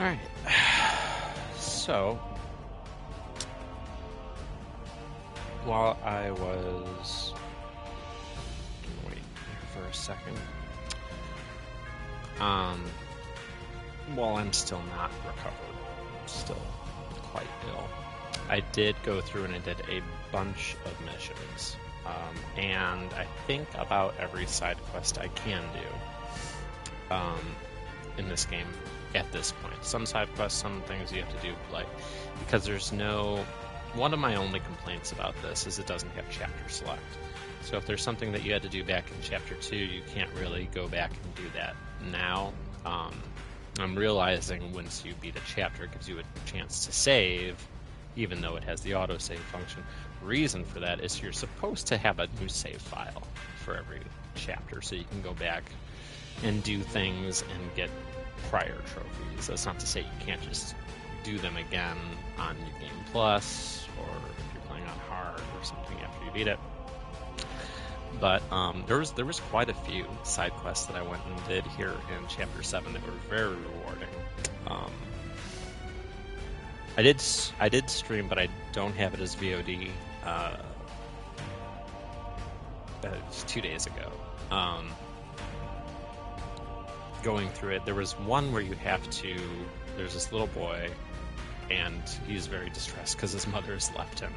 Alright. So, while I was... Wait here for a second. While I'm still not recovered, I'm still quite ill, I did go through and I did a bunch of missions. And I think about every side quest I can do in this game at this point. Some side quests, some things you have to do, like, because there's no... One of my only complaints about this is it doesn't have chapter select. So if there's something that you had to do back in chapter 2, you can't really go back and do that now. I'm realizing once you beat a chapter, it gives you a chance to save, even though it has the autosave function. The reason for that is you're supposed to have a new save file for every chapter, so you can go back and do things and get prior trophies. That's not to say you can't just do them again on New Game Plus, or if you're playing on hard or something after you beat it. But there was quite a few side quests that I went and did here in Chapter 7 that were very rewarding. I did stream, but I don't have it as VOD. It's 2 days ago. Going through it, there was one where you have to... There's this little boy, and he's very distressed because his mother has left him.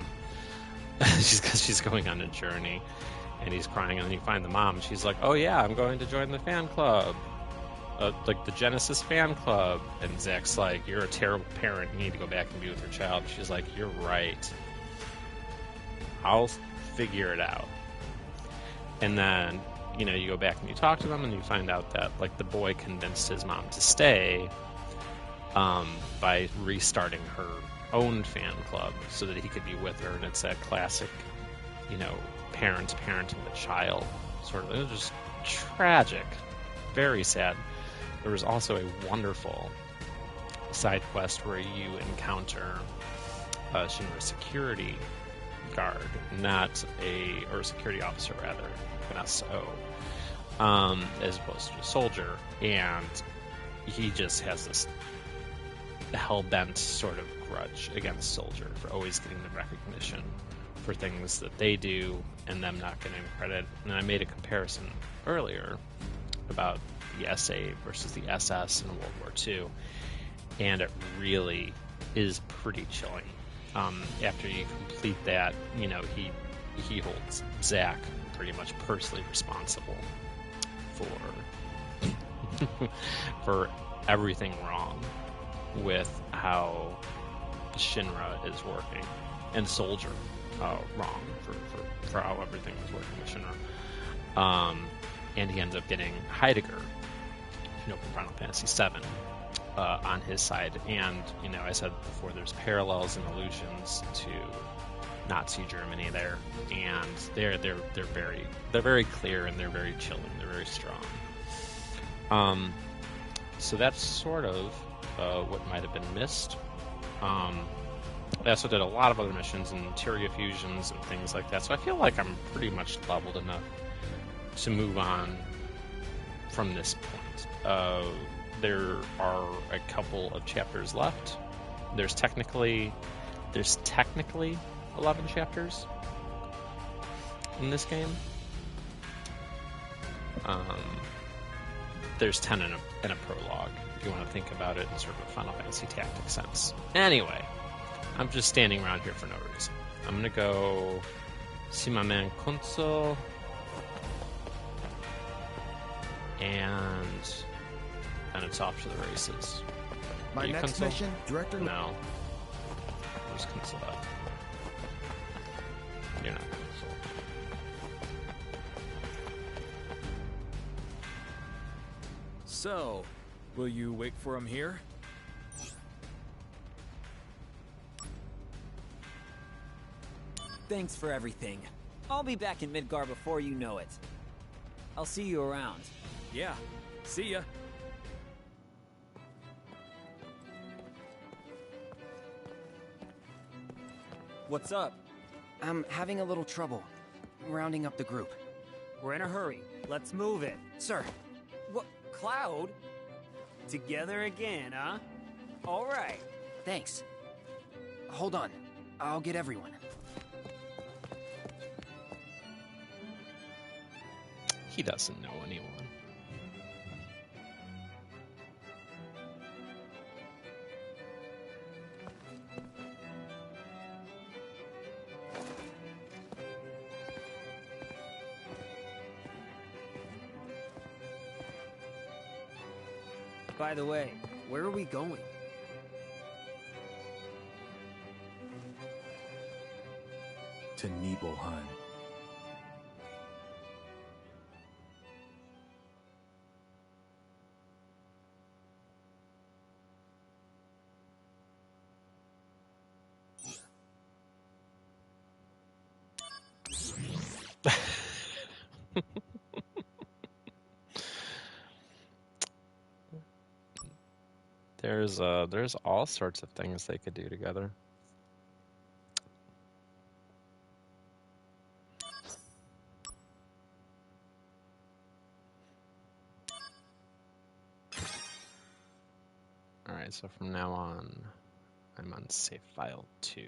She's going on a journey. And he's crying, and then you find the mom, and she's like, oh yeah, I'm going to join the fan club. Like the Genesis fan club. And Zach's like, you're a terrible parent, you need to go back and be with your child. She's like, you're right. I'll figure it out. And then, you go back and you talk to them, and you find out that, like, the boy convinced his mom to stay by restarting her own fan club so that he could be with her. And it's that classic, parents parenting the child sort of. It was just tragic, very sad. There was also a wonderful side quest where you encounter a Shinra security guard, or a security officer rather, an SO, as opposed to a soldier, and he just has this hell-bent sort of grudge against Soldier for always getting the recognition for things that they do and them not getting credit. And I made a comparison earlier about the SA versus the SS in World War II, and it really is pretty chilling. After you complete that, he holds Zach pretty much personally responsible for everything wrong with how Shinra is working, and Soldier wrong for how everything is working with Shinra. And he ends up getting Heidegger, from Final Fantasy VII, on his side. And I said before, there's parallels and allusions to Nazi Germany there, and they're very clear, and they're very chilling. They're very strong. So that's sort of what might have been missed. I also did a lot of other missions and Tyria fusions and things like that, so I feel like I'm pretty much leveled enough to move on from this point. There are a couple of chapters left. There's technically 11 chapters in this game. There's 10 in a prologue, if you want to think about it in sort of a Final Fantasy Tactics sense. Anyway, I'm just standing around here for no reason. I'm going to go see my man Kunzel, and then it's off to the races. My next Kunzel? mission, Director... No. Where's Kunzel at? You're not Kunzel. So, will you wait for him here? Thanks for everything. I'll be back in Midgar before you know it. I'll see you around. Yeah, see ya. What's up? I'm having a little trouble rounding up the group. We're in a hurry. Let's move it. Sir, What? Cloud? Together again, huh? All right. Thanks. Hold on. I'll get everyone. He doesn't know anyone. By the way, Where are we going? To Nibelheim. There's all sorts of things they could do together. All right, so from now on, I'm on save file 2.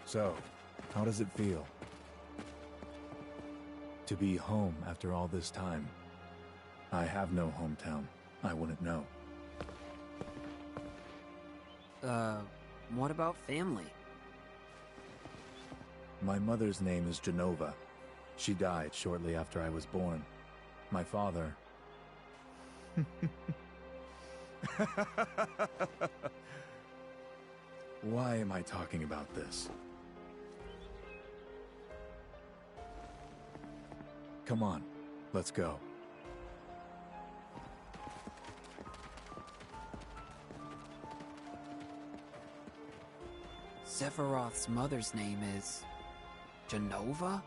So, how does it feel? To be home after all this time. I have no hometown. I wouldn't know. What about family? My mother's name is Genova. She died shortly after I was born. My father... Why am I talking about this? Come on, let's go. Sephiroth's mother's name is... Genova?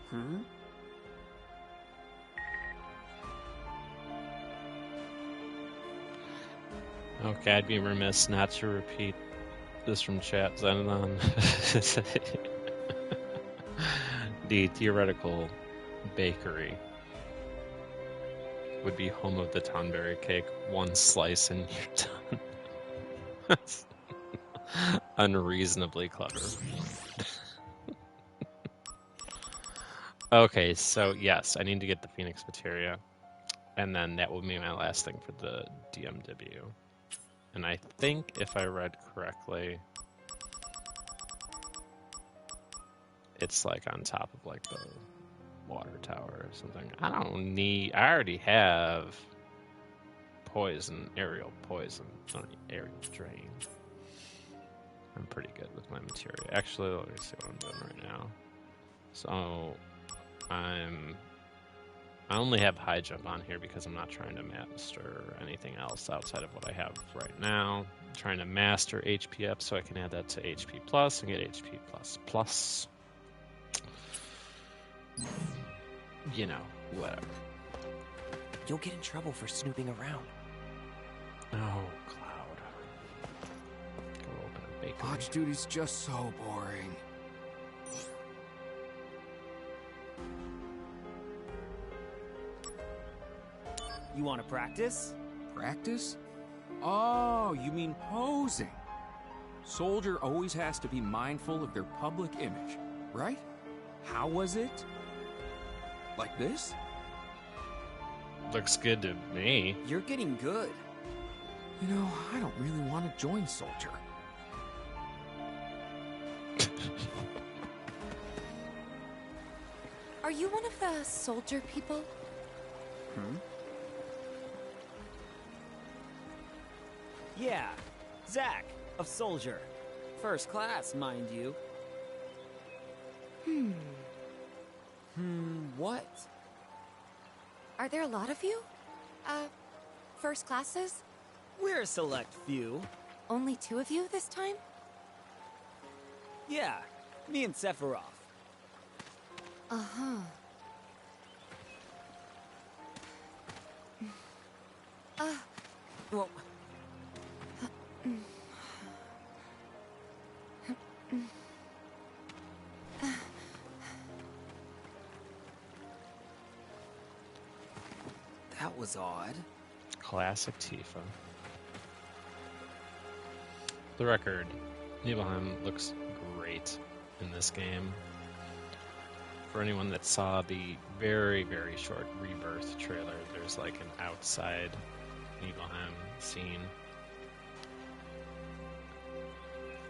Hmm? Okay, I'd be remiss not to repeat this from chat, Xenon. The theoretical bakery would be home of the Tonberry cake. One slice and you're done. That's unreasonably clever. Okay, so yes, I need to get the Phoenix Materia, and then that will be my last thing for the DMW. And I think, if I read correctly, it's like on top of like the water tower or something. I already have poison, aerial poison. I don't need aerial drain. I'm pretty good with my materia. Actually, let me see what I'm doing right now. So I only have high jump on here because I'm not trying to master anything else outside of what I have right now. I'm trying to master HP up so I can add that to HP plus and get HP plus plus. You know, whatever. You'll get in trouble for snooping around. Oh, Cloud. Go open a bakery. Watch duty's just so boring. You want to practice? Practice? Oh, you mean posing. Soldier always has to be mindful of their public image, right? How was it? Like this? Looks good to me. You're getting good. You know, I don't really want to join Soldier. Are you one of the soldier people? Hmm? Yeah, Zack, of Soldier. First class, mind you. What? Are there a lot of you? First classes? We're a select few. Only 2 of you this time? Yeah, me and Sephiroth. Uh-huh. Well, was odd. Classic Tifa. For the record, Nibelheim looks great in this game. For anyone that saw the very, very short Rebirth trailer, there's like an outside Nibelheim scene.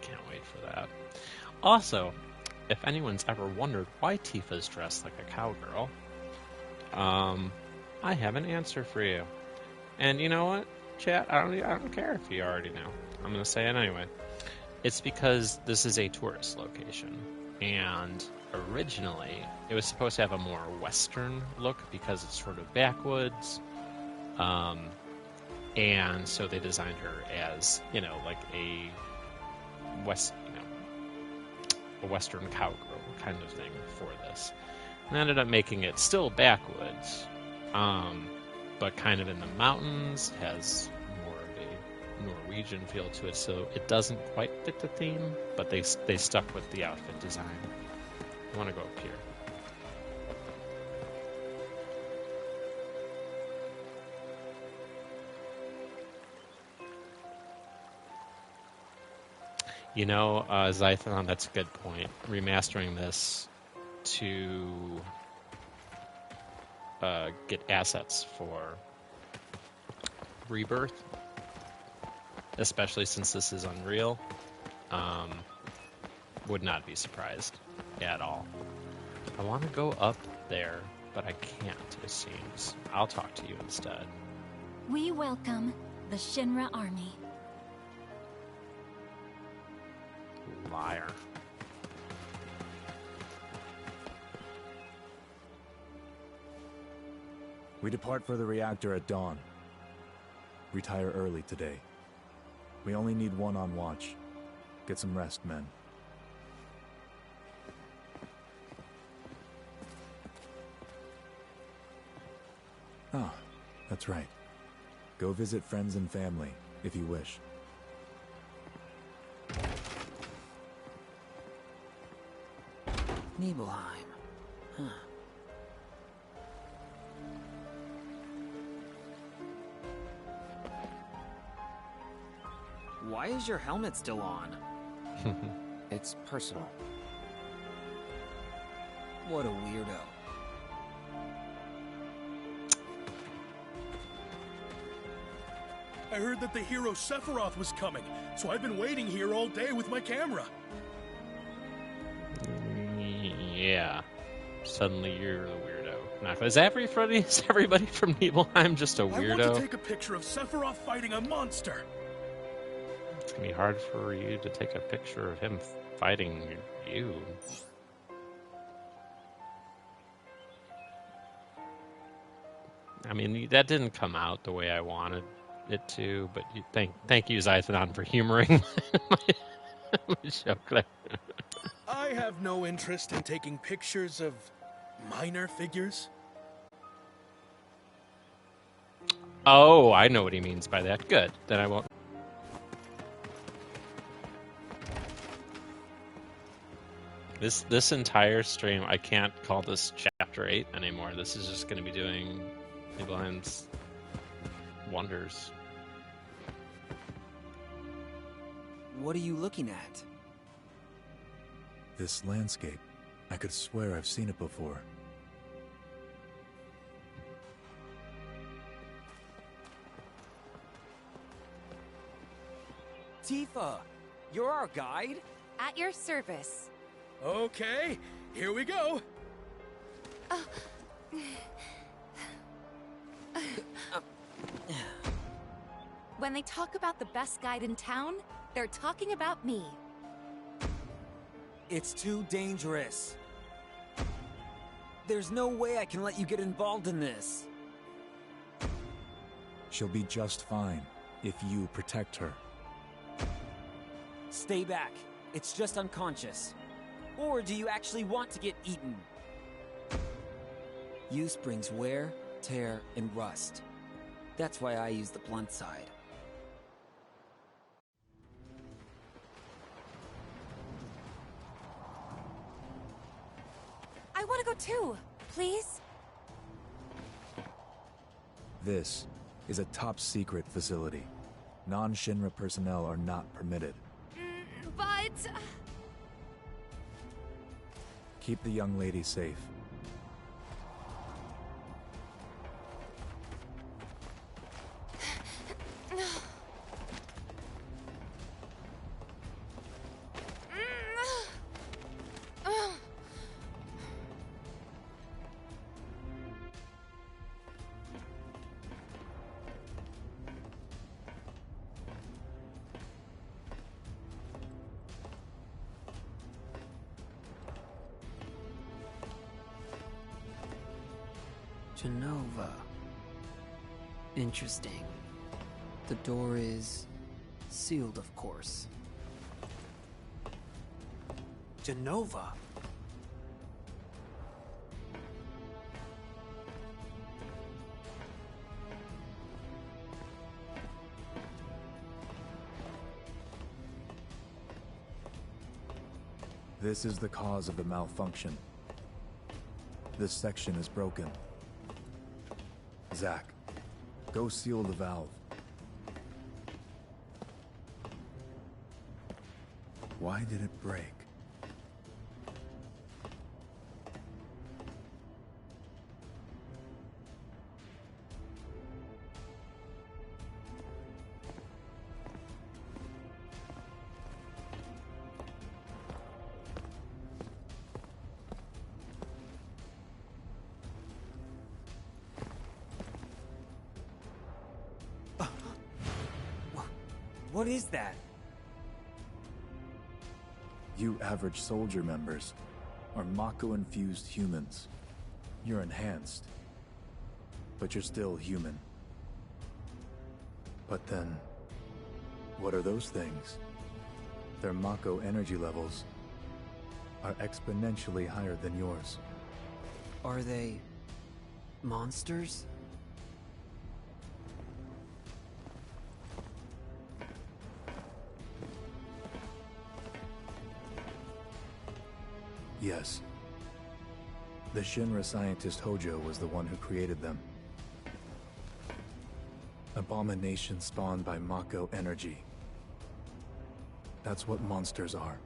Can't wait for that. Also, if anyone's ever wondered why Tifa's dressed like a cowgirl, I have an answer for you. And you know what, chat? I don't care if you already know. I'm going to say it anyway. It's because this is a tourist location. And originally, it was supposed to have a more Western look because it's sort of backwoods. And so they designed her as, like a Western cowgirl kind of thing for this. And ended up making it still backwoods, but kind of in the mountains, has more of a Norwegian feel to it, so it doesn't quite fit the theme, but they stuck with the outfit design. I want to go up here. Zython, that's a good point. Remastering this to get assets for Rebirth, especially since this is Unreal, would not be surprised at all. I want to go up there, but I can't, it seems. I'll talk to you instead. We welcome the Shinra army. Liar. We depart for the reactor at dawn. Retire early today. We only need one on watch. Get some rest, men. Ah, that's right. Go visit friends and family, if you wish. Nibelheim. Huh. Why is your helmet still on? It's personal. What a weirdo. I heard that the hero Sephiroth was coming, so I've been waiting here all day with my camera. Yeah. Suddenly you're the weirdo. Now, is everybody from Nibelheim just a weirdo? I want to take a picture of Sephiroth fighting a monster. It's gonna be hard for you to take a picture of him fighting you. I mean, that didn't come out the way I wanted it to, but thank you, Zython, for humoring my joke there. I have no interest in taking pictures of minor figures. Oh, I know what he means by that. Good. Then I won't. This entire stream, I can't call this Chapter 8 anymore. This is just going to be doing Nibelheim's wonders. What are you looking at? This landscape. I could swear I've seen it before. Tifa, you're our guide? At your service. Okay, here we go. When they talk about the best guide in town, they're talking about me. It's too dangerous. There's no way I can let you get involved in this. She'll be just fine if you protect her. Stay back. It's just unconscious. Or do you actually want to get eaten? Use brings wear, tear, and rust. That's why I use the blunt side. I want to go too, please. This is a top-secret facility. Non-Shinra personnel are not permitted. But... Keep the young lady safe. Jenova. Interesting. The door is sealed, of course. Jenova. This is the cause of the malfunction. This section is broken. Zack, go seal the valve. Why did it break? What is that? You average soldier members are Mako-infused humans. You're enhanced, but you're still human. But then, what are those things? Their Mako energy levels are exponentially higher than yours. Are they... monsters? Yes. The Shinra scientist Hojo was the one who created them. Abominations spawned by Mako energy. That's what monsters are.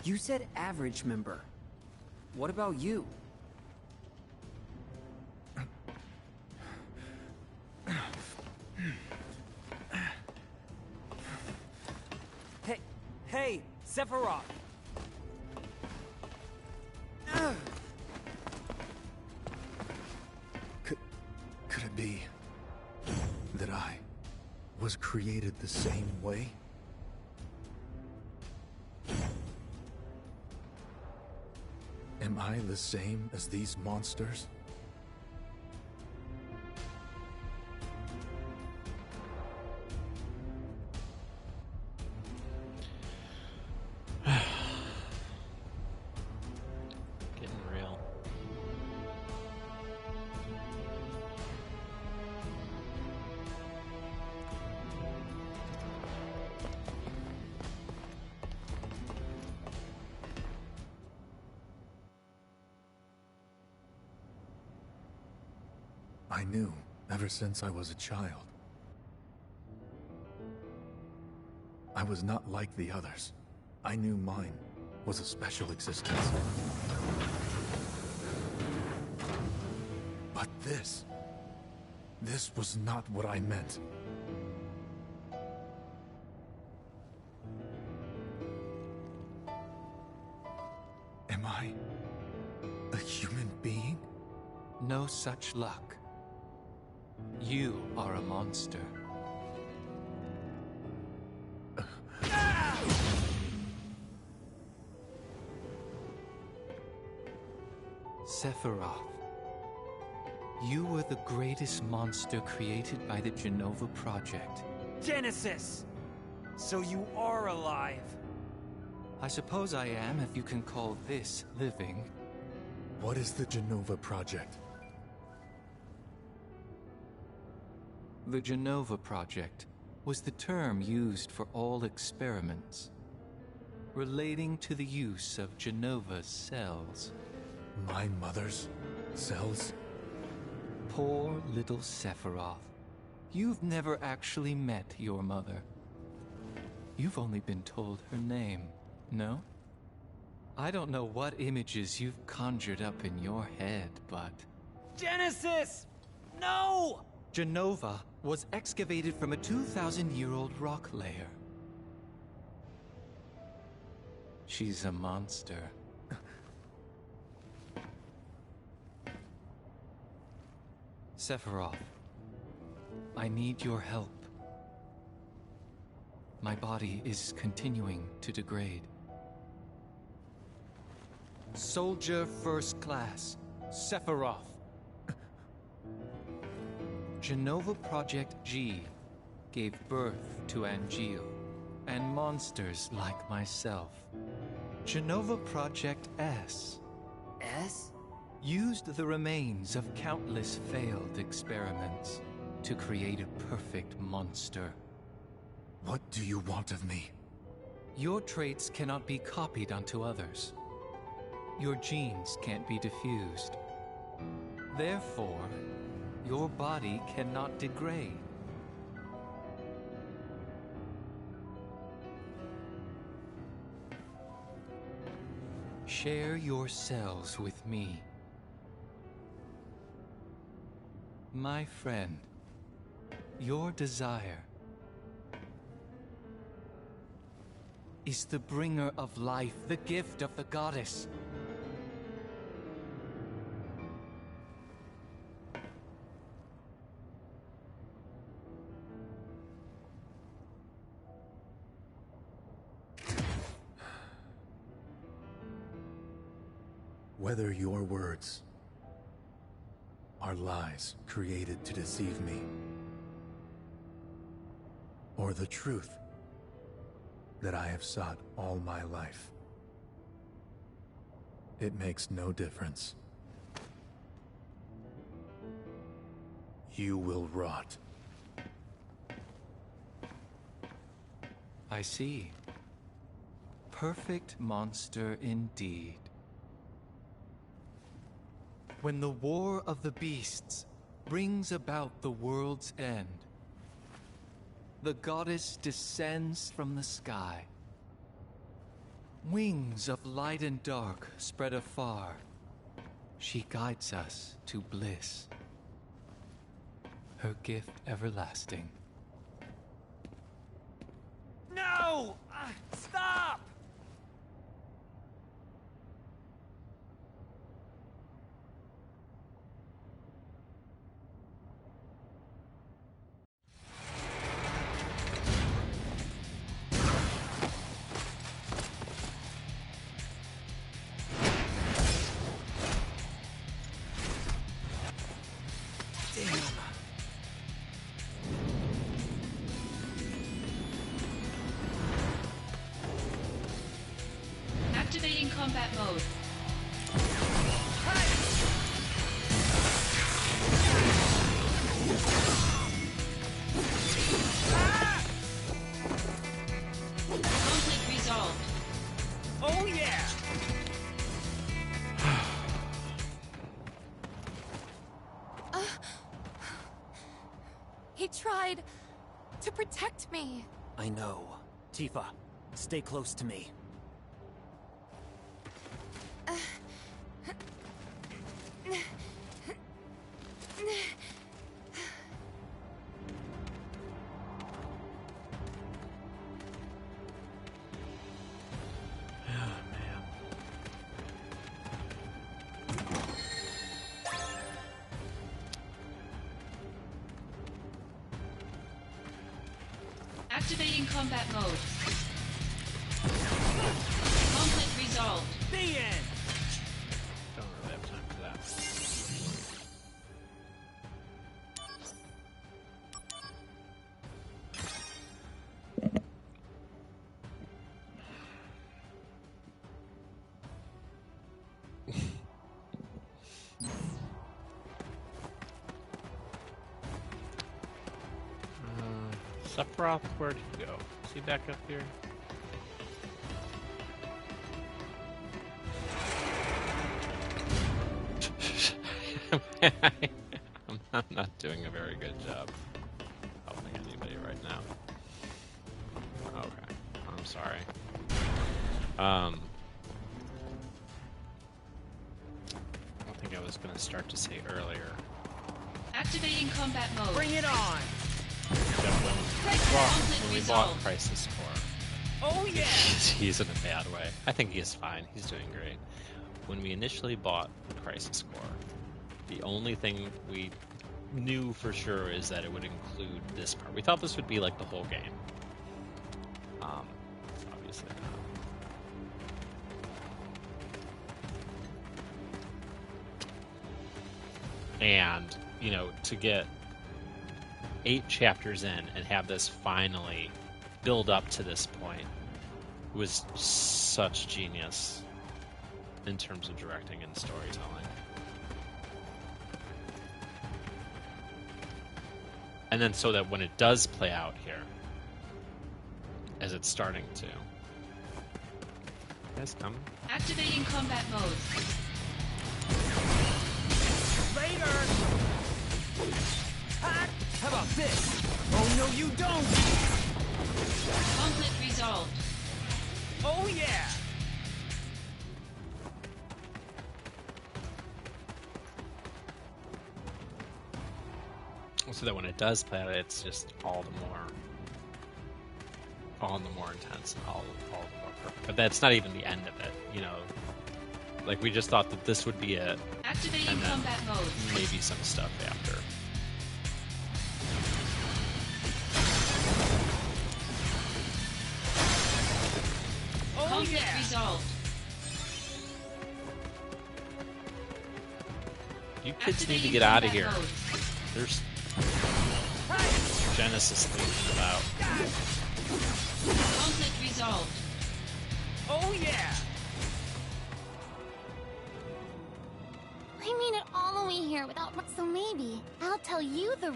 You said average member. What about you? Hey, Sephiroth! Could it be that I was created the same way? Am I the same as these monsters? Getting real. I knew ever since I was a child. I was not like the others. I knew mine was a special existence. But this was not what I meant. Am I a human being? No such luck. You are a monster. Sephiroth, you were the greatest monster created by the Jenova Project. Genesis! So you are alive! I suppose I am, if you can call this living. What is the Jenova Project? The Jenova Project was the term used for all experiments relating to the use of Jenova's cells. My mother's cells? Poor little Sephiroth. You've never actually met your mother. You've only been told her name, no? I don't know what images you've conjured up in your head, but... Genesis! No! Jenova was excavated from a 2,000-year-old rock layer. She's a monster. Sephiroth, I need your help. My body is continuing to degrade. Soldier First Class, Sephiroth. Jenova Project G gave birth to Angeal and monsters like myself. Jenova Project S. S? Used the remains of countless failed experiments to create a perfect monster. What do you want of me? Your traits cannot be copied onto others. Your genes can't be diffused. Therefore, your body cannot degrade. Share your cells with me. My friend, your desire is the bringer of life, the gift of the goddess. Whether your words are lies created to deceive me, or the truth that I have sought all my life, it makes no difference. You will rot. I see. Perfect monster indeed. When the War of the Beasts brings about the world's end, the goddess descends from the sky. Wings of light and dark spread afar. She guides us to bliss. Her gift everlasting. No! Stop! Activating combat mode. Conflict resolved. Oh yeah! He tried to protect me. I know. Tifa, stay close to me. Activating combat mode. Conflict resolved. The end! Don't really have time for that. Sephiroth, where'd he go? Is he back up here? I'm I'm not doing a very good job helping anybody right now. Okay, I'm sorry. I think I was going to start to say earlier. Activating combat mode. Bring it on! When we bought Crisis Core, Oh yeah! he's in a bad way. I think he is fine. He's doing great. When we initially bought Crisis Core, the only thing we knew for sure is that it would include this part. We thought this would be like the whole game. Obviously not. And, you know, to get 8 chapters in and have this finally build up to this point was such genius in terms of directing and storytelling. And then so that when it does play out here, as it's starting to. You guys come. Activating combat mode. Later! Ha! How about this? Oh no, you don't! Conflict resolved. Oh yeah! So that when it does play out, it's just all the more intense and all the more perfect. But that's not even the end of it, you know. Like, we just thought that this would be it. Activating and then combat mode. maybe some stuff after. Oh Conflict yeah! resolved. You kids need to Activating get out of combat here. mode. There's Genesis leaving about. Conflict resolved. Oh yeah! I made it all the way here without... So maybe I'll tell you the...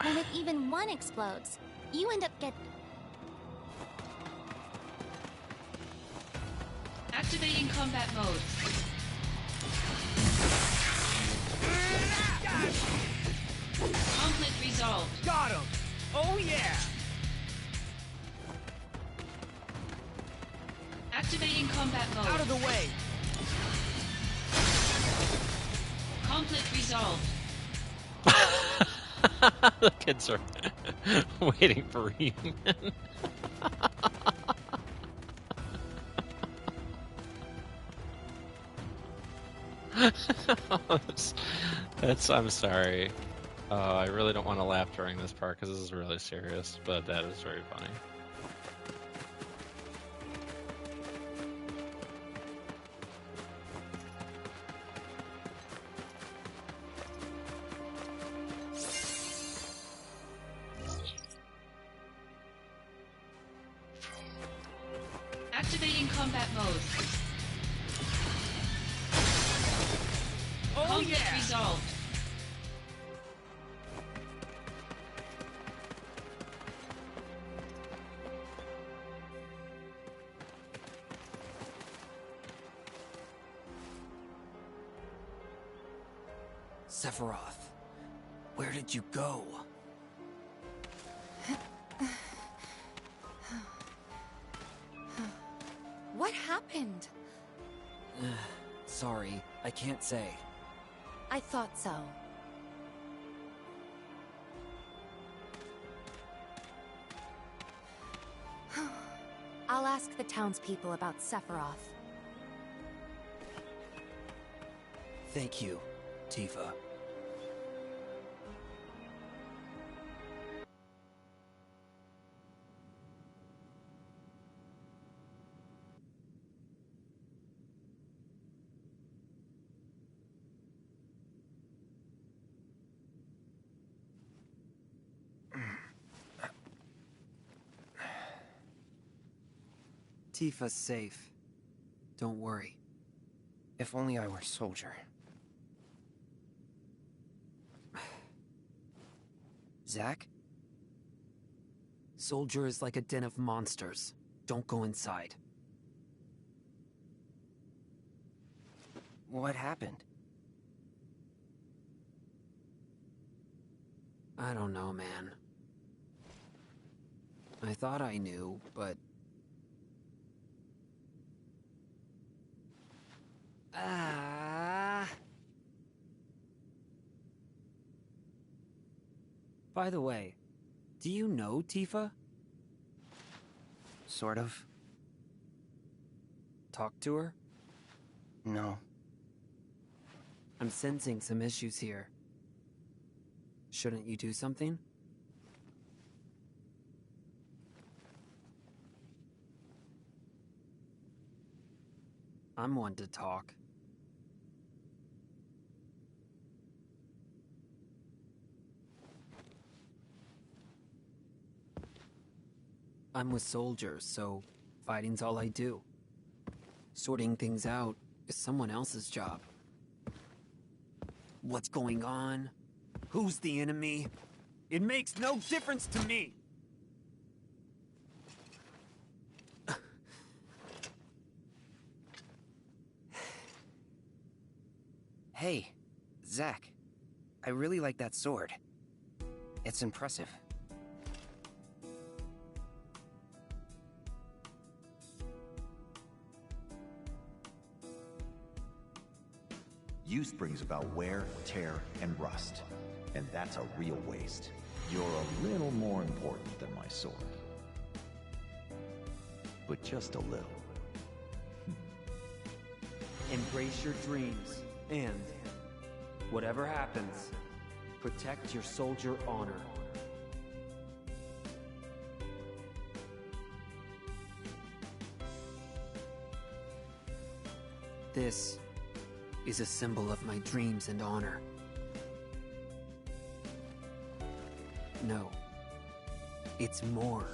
And if even one explodes, you end up Activating combat mode. Conflict resolved. Got him! Oh yeah! Activating combat mode. Out of the way! Conflict resolved. The kids are waiting for reunion. I'm sorry. I really don't want to laugh during this part because this is really serious, but that is very funny. Activating combat mode. Oh Conflict yeah! resolved. Sephiroth, where did you go? What happened? Sorry, I can't say. I thought so. I'll ask the townspeople about Sephiroth. Thank you, Tifa. Tifa's safe. Don't worry. If only I were Soldier. Zack? Soldier is like a den of monsters. Don't go inside. What happened? I don't know, man. I thought I knew, but... By the way, do you know Tifa? Sort of. Talk to her? No. I'm sensing some issues here. Shouldn't you do something? I'm one to talk. I'm with soldiers, so fighting's all I do. Sorting things out is someone else's job. What's going on? Who's the enemy? It makes no difference to me! Hey, Zack. I really like that sword. It's impressive. Use brings about wear, tear, and rust. And that's a real waste. You're a little more important than my sword. But just a little. Embrace your dreams, and whatever happens, protect your soldier honor. This is a symbol of my dreams and honor. No, it's more.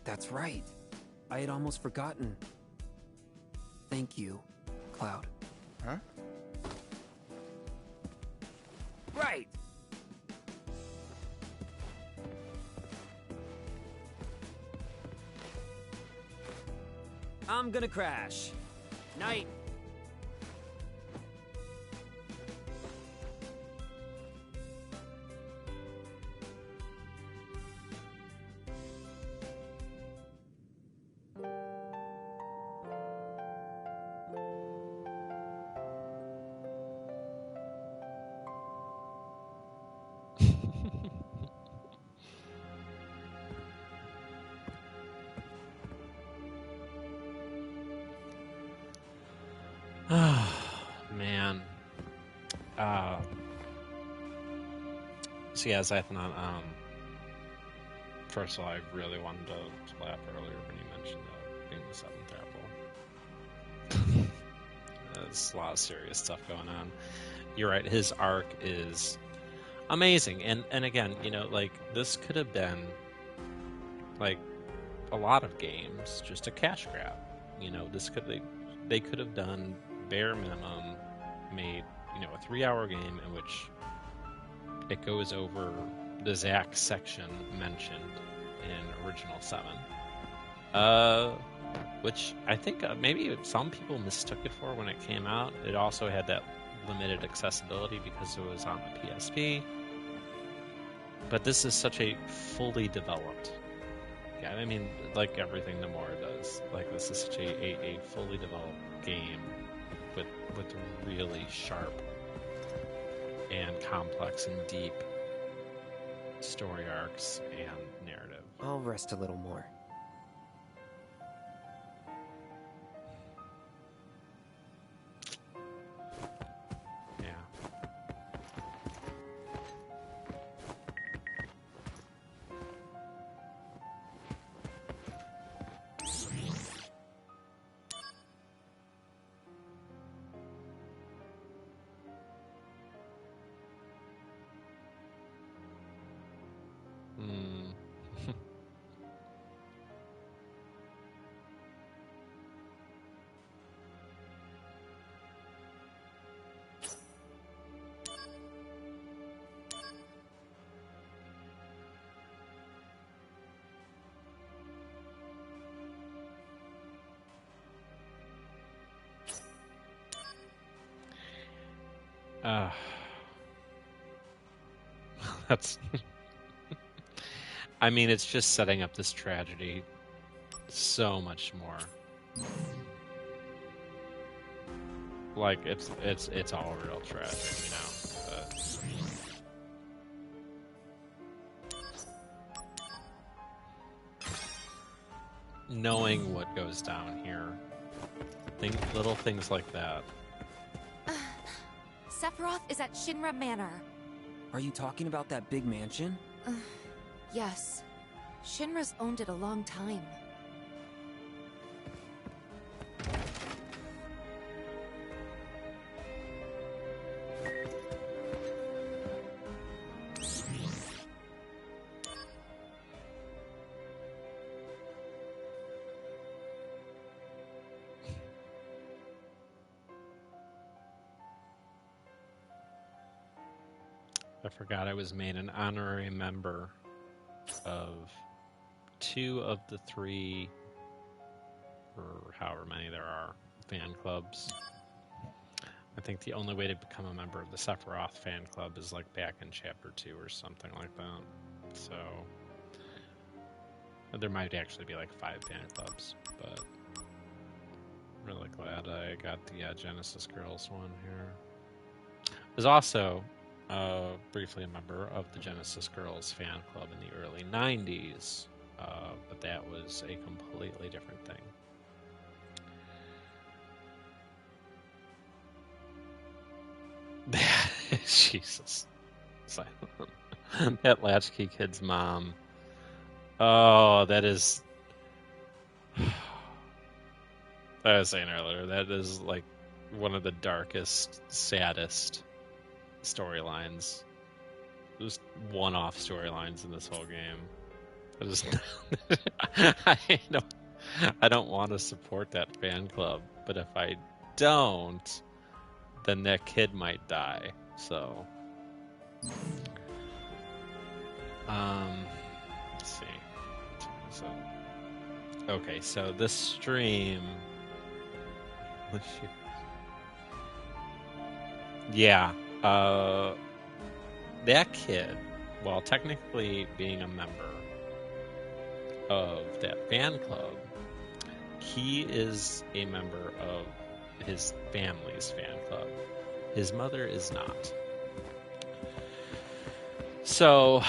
That's right. I had almost forgotten. Thank you, Cloud. Huh? Right! I'm gonna crash. Night. Man. So yeah, Zythnon, first of all, I really wanted to laugh earlier when you mentioned being the seventh apple. There's a lot of serious stuff going on. You're right, his arc is amazing. And again, you know, like, this could have been, like, a lot of games, just a cash grab. You know, they could have done bare minimum, made, you know, a 3-hour game in which it goes over the Zack section mentioned in Original 7. Which I think maybe some people mistook it for when it came out. It also had that limited accessibility because it was on the PSP. But this is such a fully developed... Yeah, I mean, like everything Nomura does. Like, this is such a fully developed game with really sharp and complex and deep story arcs and narrative. I'll rest a little more. That's. I mean, it's just setting up this tragedy so much more. Like it's all real tragic, you know. But... knowing what goes down here, little things like that. Sephiroth is at Shinra Manor. Are you talking about that big mansion? Yes. Shinra's owned it a long time. I forgot I was made an honorary member of 2 of the 3, or however many there are, fan clubs. I think the only way to become a member of the Sephiroth fan club is like back in Chapter 2 or something like that. So there might actually be like 5 fan clubs, but I'm really glad I got the Genesis Girls one here. There's also briefly a member of the Genesis Girls fan club in the early 90s, but that was a completely different thing. Jesus. That Latchkey Kid's mom. Oh, that is... I was saying earlier, that is like one of the darkest, saddest storylines. Just one-off storylines in this whole game. I don't want to support that fan club, but if I don't, then that kid might die. So, let's see. Okay, so this stream. Yeah. That kid, while technically being a member of that fan club, he is a member of his family's fan club. His mother is not. So,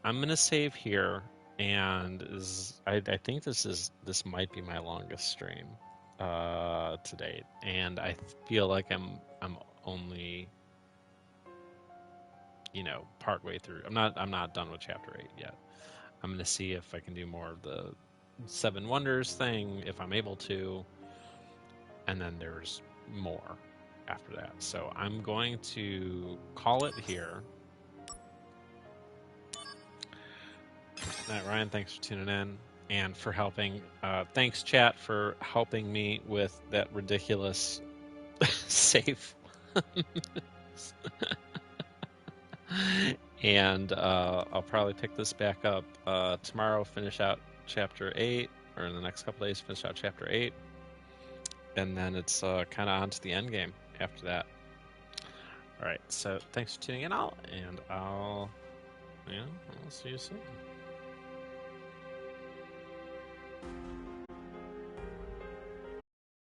I'm going to save here, and I think this might be my longest stream to date, and I feel like I'm only, partway through. I'm not done with Chapter 8 yet. I'm going to see if I can do more of the 7 Wonders thing, if I'm able to, and then there's more after that. So I'm going to call it here. Ryan, thanks for tuning in and for helping. Thanks, chat, for helping me with that ridiculous save. And I'll probably pick this back up tomorrow, finish out Chapter 8, or in the next couple days, finish out Chapter 8. And then it's kind of on to the end game after that. All right, so thanks for tuning in, and I'll see you soon.